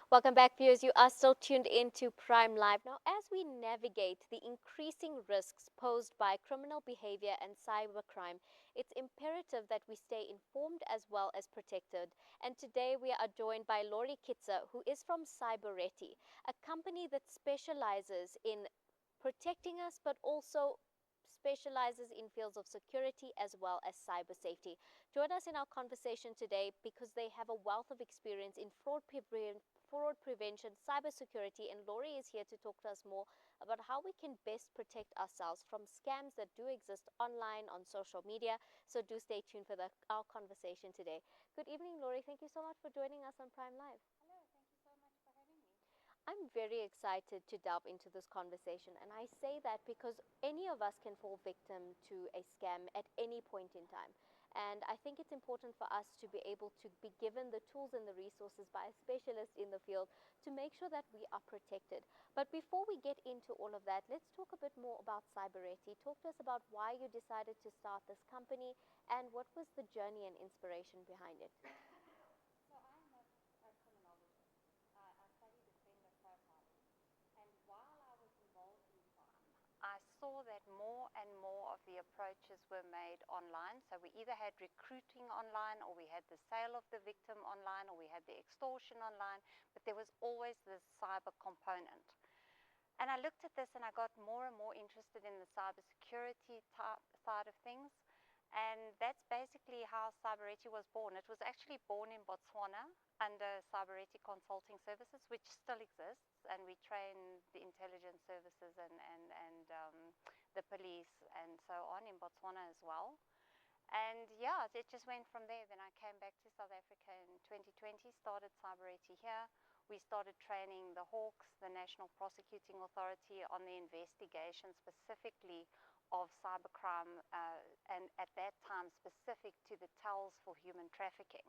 Welcome back, viewers. You are still tuned in to Prime Live. Now, as we navigate the increasing risks posed by criminal behavior and cybercrime, it's imperative that we stay informed as well as protected. And today we are joined by Lauri Kittsa, who is from CYBARETI, a company that specializes in protecting us but also specializes in fields of security as well as cyber safety. Join us in our conversation today because they have a wealth of experience in fraud prevention, cybersecurity, and Lauri is here to talk to us more about how we can best protect ourselves from scams that do exist online on social media. So do stay tuned for our conversation today. Good evening, Lauri. Thank you so much for joining us on Prime Live. Hello, thank you so much for having me. I'm very excited to delve into this conversation, and I say that because any of us can fall victim to a scam at any point in time. And I think it's important for us to be able to be given the tools and the resources by a specialist in the field to make sure that we are protected. But before we get into all of that, let's talk a bit more about CYBARETI. Talk to us about why you decided to start this company and what was the journey and inspiration behind it. So I'm a criminologist. I study defender profiling, and while I was involved in crime, I saw that more and more of the approaches were made online. So we either had recruiting online, or we had the sale of the victim online, or we had the extortion online, but there was always this cyber component. And I looked at this and I got more and more interested in the cybersecurity side of things. And that's basically how CYBARETI was born. It was actually born in Botswana under CYBARETI Consulting Services, which still exists. And we train the intelligence services and the police and so on in Botswana as well. And yeah, it just went from there. Then I came back to South Africa in 2020, started CYBARETI here. We started training the Hawks, the National Prosecuting Authority, on the investigation specifically of cybercrime, and at that time specific to the tells for human trafficking.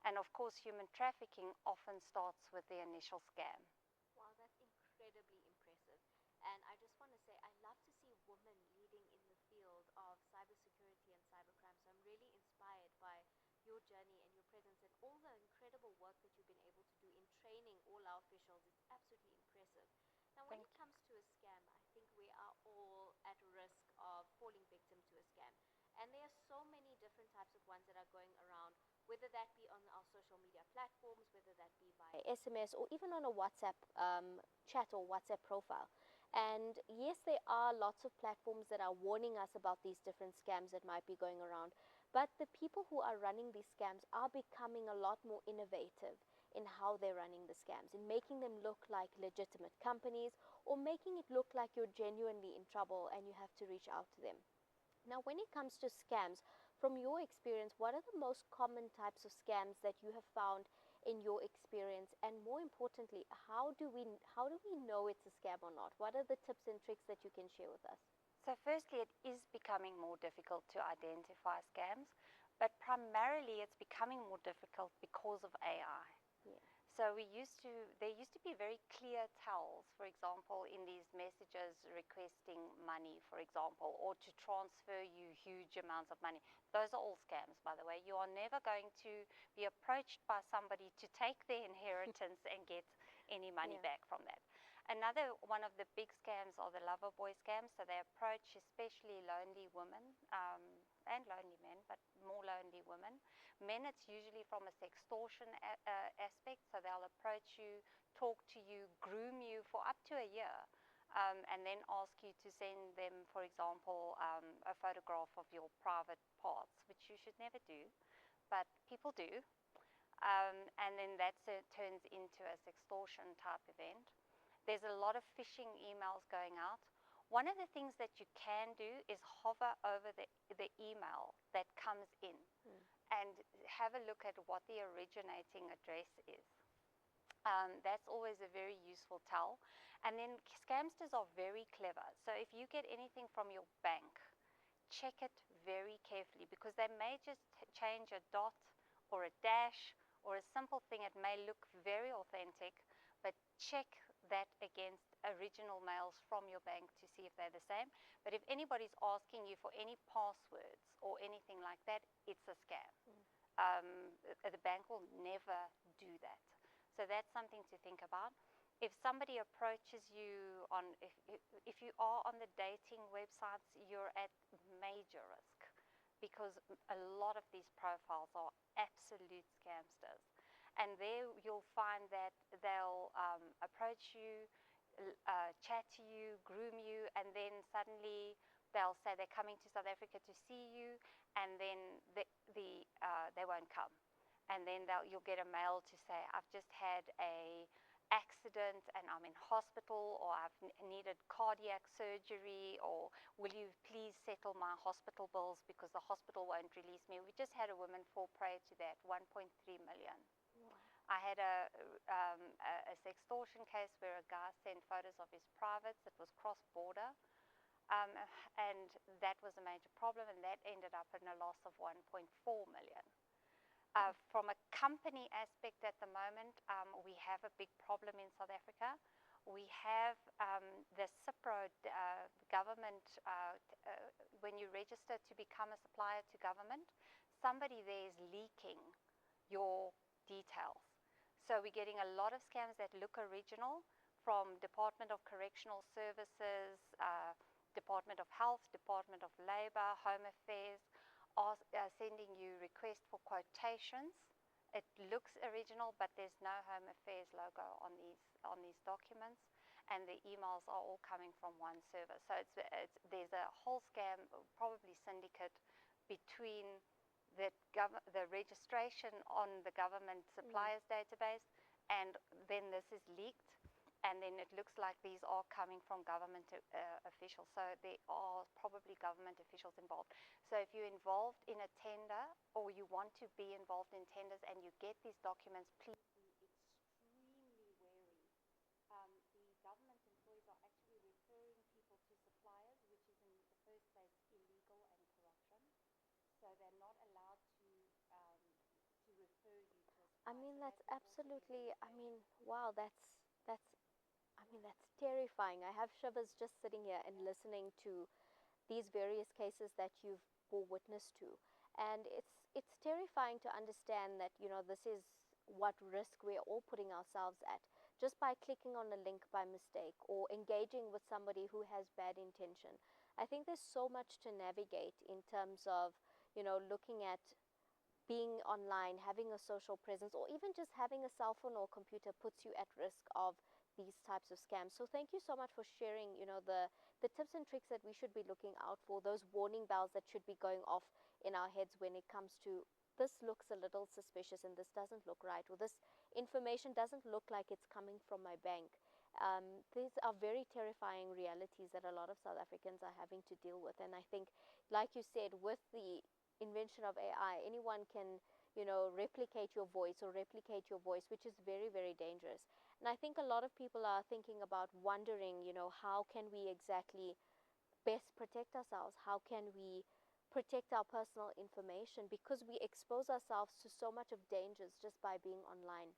And of course, human trafficking often starts with the initial scam. Wow, that's incredibly impressive. And I just want to say, I love to see women leading in the field of cybersecurity and cybercrime. So I'm really inspired by your journey and your presence and all the incredible work that you've been able to do in training all our officials. It's absolutely impressive. Now, when it comes to a scam, I think we are all at risk of falling victim to a scam. And there are so many different types of ones that are going around, whether that be on our social media platforms, whether that be via SMS, or even on a WhatsApp chat or WhatsApp profile. And yes, there are lots of platforms that are warning us about these different scams that might be going around. But the people who are running these scams are becoming a lot more innovative in how they're running the scams, in making them look like legitimate companies or making it look like you're genuinely in trouble and you have to reach out to them. Now, when it comes to scams, from your experience, what are the most common types of scams that you have found in your experience? And more importantly, how do we know it's a scam or not? What are the tips and tricks that you can share with us? So firstly, it is becoming more difficult to identify scams, but primarily it's becoming more difficult because of AI. Yeah. So there used to be very clear tells, for example, in these messages requesting money, for example, or to transfer you huge amounts of money. Those are all scams, by the way. You are never going to be approached by somebody to take their inheritance and get any money back from that. Another one of the big scams are the lover boy scams. So they approach especially lonely women and lonely men, but more lonely women. Men, it's usually from a sextortion aspect. So they'll approach you, talk to you, groom you for up to a year, and then ask you to send them, for example, a photograph of your private parts, which you should never do, but people do. And then that turns into a sextortion type event. There's a lot of phishing emails going out. One of the things that you can do is hover over the email that comes in and have a look at what the originating address is. That's always a very useful tell. And then scamsters are very clever. So if you get anything from your bank, check it very carefully, because they may just change a dot or a dash or a simple thing. It may look very authentic, but check that against original mails from your bank to see if they're the same. But if anybody's asking you for any passwords or anything like that, it's a scam. The bank will never do that. So that's something to think about. If somebody approaches you if you are on the dating websites, you're at major risk, because a lot of these profiles are absolute scamsters. And there you'll find that they'll approach you, chat to you, groom you, and then suddenly they'll say they're coming to South Africa to see you, and then they won't come. And then you'll get a mail to say, I've just had a accident and I'm in hospital, or I've needed cardiac surgery, or will you please settle my hospital bills because the hospital won't release me. We just had a woman fall prey to that, 1.3 million. Wow. I had a sextortion case where a guy sent photos of his privates. It was cross-border, and that was a major problem, and that ended up in a loss of 1.4 million. From a company aspect at the moment, we have a big problem in South Africa. We have the CIPRO government, when you register to become a supplier to government, somebody there is leaking your details. So we're getting a lot of scams that look original from Department of Correctional Services, Department of Health, Department of Labor, Home Affairs, are sending you requests for quotations. It looks original, but there's no Home Affairs logo on these documents, and the emails are all coming from one server. So there's a whole scam, probably syndicate, between the registration on the government suppliers database, and then this is leaked, and then it looks like these are coming from government officials. So there are probably government officials involved. So if you're involved in a tender, or you want to be involved in tenders and you get these documents, please be extremely wary. The government employees are actually referring people to suppliers, which is in the first place illegal and corruption. So they're not allowed to refer you to a supplier. I mean, that's absolutely, wow, that's terrifying. I have shivers just sitting here and listening to these various cases that you've bore witness to. And it's terrifying to understand that, this is what risk we're all putting ourselves at just by clicking on a link by mistake or engaging with somebody who has bad intention. I think there's so much to navigate in terms of, looking at being online, having a social presence, or even just having a cell phone or computer puts you at risk of these types of scams. So thank you so much for sharing, the tips and tricks that we should be looking out for, those warning bells that should be going off in our heads when it comes to this looks a little suspicious and this doesn't look right, or this information doesn't look like it's coming from my bank. These are very terrifying realities that a lot of South Africans are having to deal with. And I think, like you said, with the invention of AI, anyone can, replicate your voice, which is very, very dangerous. And I think a lot of people are thinking about wondering, how can we exactly best protect ourselves? How can we protect our personal information? Because we expose ourselves to so much of dangers just by being online.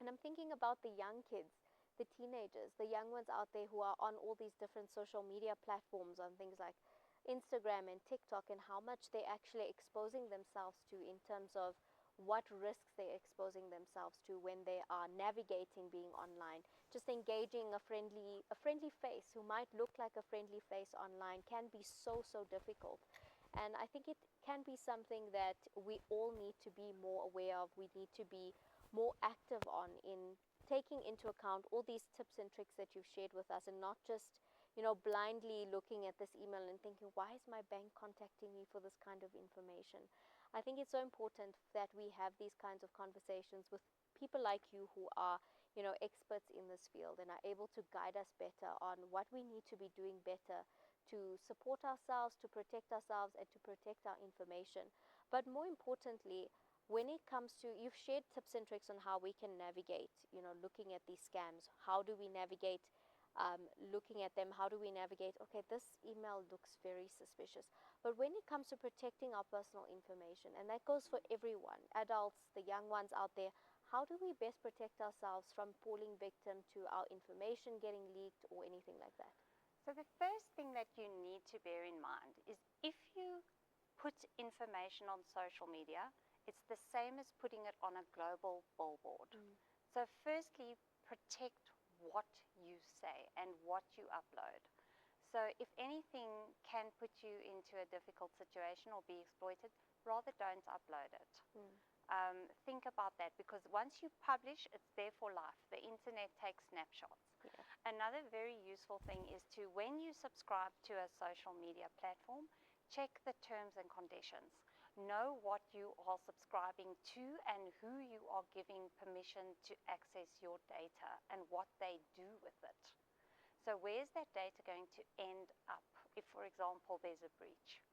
And I'm thinking about the young kids, the teenagers, the young ones out there who are on all these different social media platforms, on things like Instagram and TikTok, and how much they're actually exposing themselves to in terms of what risks they're exposing themselves to when they are navigating being online. Just engaging a friendly face who might look like a friendly face online can be so difficult. And I think it can be something that we all need to be more aware of. We need to be more active on, in taking into account all these tips and tricks that you've shared with us, and not just blindly looking at this email and thinking, why is my bank contacting me for this kind of information? I think it's so important that we have these kinds of conversations with people like you who are, experts in this field and are able to guide us better on what we need to be doing better to support ourselves, to protect ourselves, and to protect our information. But more importantly, when it comes to, you've shared tips and tricks on how we can navigate, looking at these scams. How do we navigate looking at them? How do we navigate, okay, this email looks very suspicious. But when it comes to protecting our personal information, and that goes for everyone, adults, the young ones out there, how do we best protect ourselves from falling victim to our information getting leaked or anything like that? So the first thing that you need to bear in mind is, if you put information on social media, it's the same as putting it on a global billboard. So So firstly, protect what you say and what you upload. So if anything can put you into a difficult situation or be exploited, rather don't upload it. Think about that, because once you publish, it's there for life. The internet takes snapshots. Yeah. Another very useful thing is to, when you subscribe to a social media platform, check the terms and conditions. Know what you are subscribing to and who you are giving permission to access your data and what they do with it. So where's that data going to end up if, for example, there's a breach?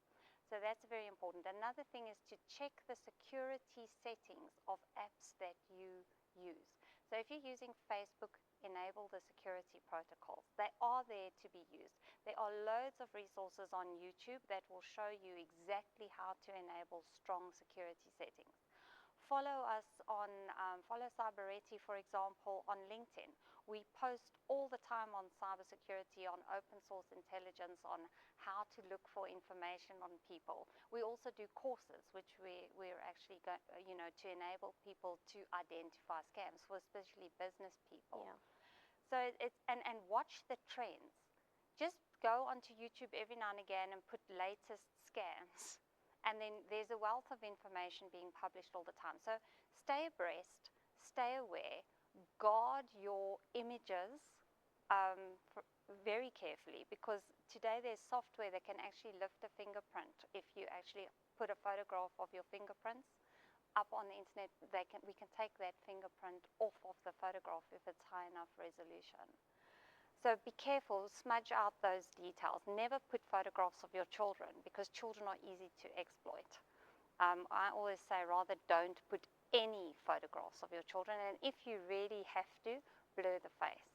So that's very important. Another thing is to check the security settings of apps that you use. So if you're using Facebook, enable the security protocols. They are there to be used. There are loads of resources on YouTube that will show you exactly how to enable strong security settings. Follow us on, follow CYBARETI, for example, on LinkedIn. We post all the time on cybersecurity, on open source intelligence, on how to look for information on people. We also do courses, which we're actually, to enable people to identify scams, for especially business people. Yeah. So and watch the trends. Just go onto YouTube every now and again and put latest scams. And then there's a wealth of information being published all the time. So stay abreast, stay aware, guard your images very carefully, because today there's software that can actually lift a fingerprint. If you actually put a photograph of your fingerprints up on the internet, we can take that fingerprint off of the photograph if it's high enough resolution. So be careful, smudge out those details. Never put photographs of your children, because children are easy to exploit. I always say rather don't put any photographs of your children, and if you really have to, blur the face.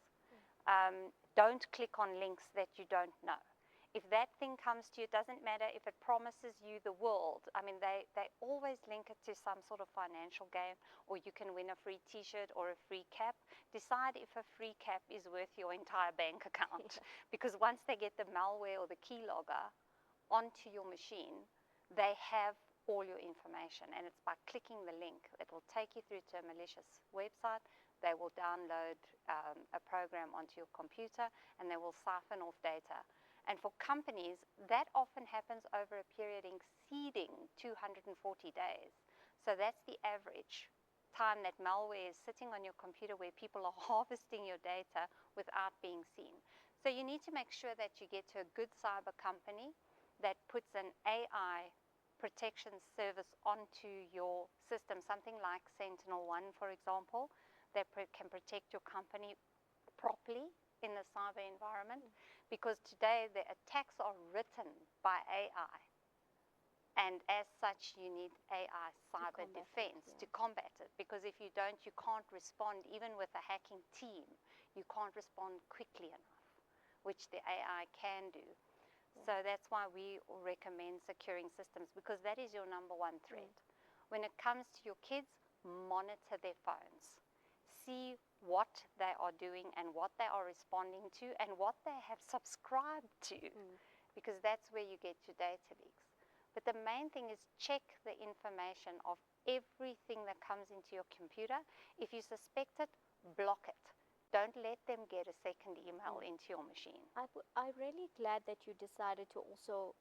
Don't click on links that you don't know. If that thing comes to you, it doesn't matter if it promises you the world. I mean, they always link it to some sort of financial gain, or you can win a free t-shirt or a free cap. Decide if a free cap is worth your entire bank account. Because once they get the malware or the keylogger onto your machine, they have all your information. And it's by clicking the link, it will take you through to a malicious website. They will download a program onto your computer, and they will siphon off data. And for companies, that often happens over a period exceeding 240 days. So that's the average time that malware is sitting on your computer, where people are harvesting your data without being seen. So you need to make sure that you get to a good cyber company that puts an AI protection service onto your system, something like Sentinel-1, for example, that can protect your company properly in the cyber environment, because today the attacks are written by AI, and as such you need AI cyber defense to combat it, because if you don't, you can't respond. Even with a hacking team, you can't respond quickly enough, which the AI can do. So that's why we recommend securing systems, because that is your number one threat. When it comes to your kids, monitor their phones. See what they are doing and what they are responding to and what they have subscribed to, because that's where you get your data leaks. But the main thing is check the information of everything that comes into your computer. If you suspect it, block it. Don't let them get a second email into your machine. I'm really glad that you decided to also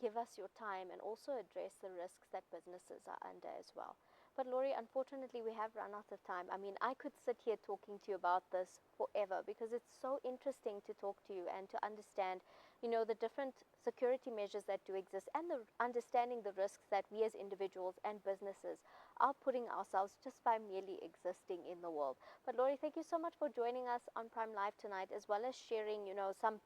give us your time and also address the risks that businesses are under as well. But Lauri, unfortunately, we have run out of time. I mean, I could sit here talking to you about this forever, because it's so interesting to talk to you and to understand, the different security measures that do exist, and the understanding the risks that we as individuals and businesses are putting ourselves just by merely existing in the world. But Lauri, thank you so much for joining us on Prime Live tonight, as well as sharing, some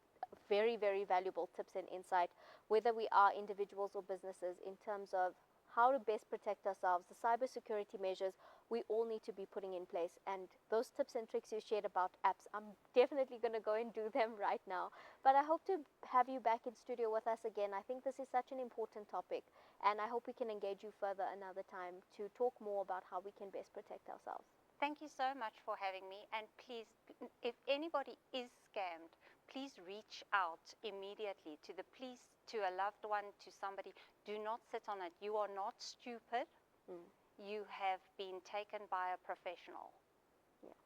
very, very valuable tips and insight, whether we are individuals or businesses, in terms of how to best protect ourselves, the cybersecurity measures we all need to be putting in place. And those tips and tricks you shared about apps, I'm definitely going to go and do them right now. But I hope to have you back in studio with us again. I think this is such an important topic, and I hope we can engage you further another time to talk more about how we can best protect ourselves. Thank you so much for having me. And please, if anybody is scammed, please reach out immediately to the police, to a loved one, to somebody. Do not sit on it. You are not stupid. You have been taken by a professional.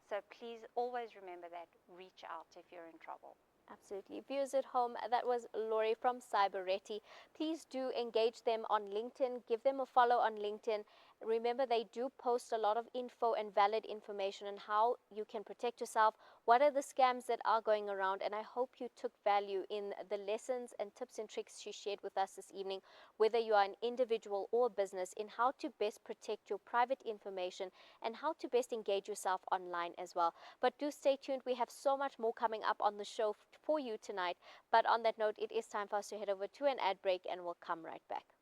So please always remember that. Reach out if you're in trouble. Absolutely. Viewers at home, that was Lauri from CYBARETI. Please do engage them on LinkedIn. Give them a follow on LinkedIn. Remember, they do post a lot of info and valid information on how you can protect yourself, what are the scams that are going around, and I hope you took value in the lessons and tips and tricks she shared with us this evening, whether you are an individual or a business, in how to best protect your private information and how to best engage yourself online as well. But do stay tuned. We have so much more coming up on the show for you tonight. But on that note, it is time for us to head over to an ad break, and we'll come right back.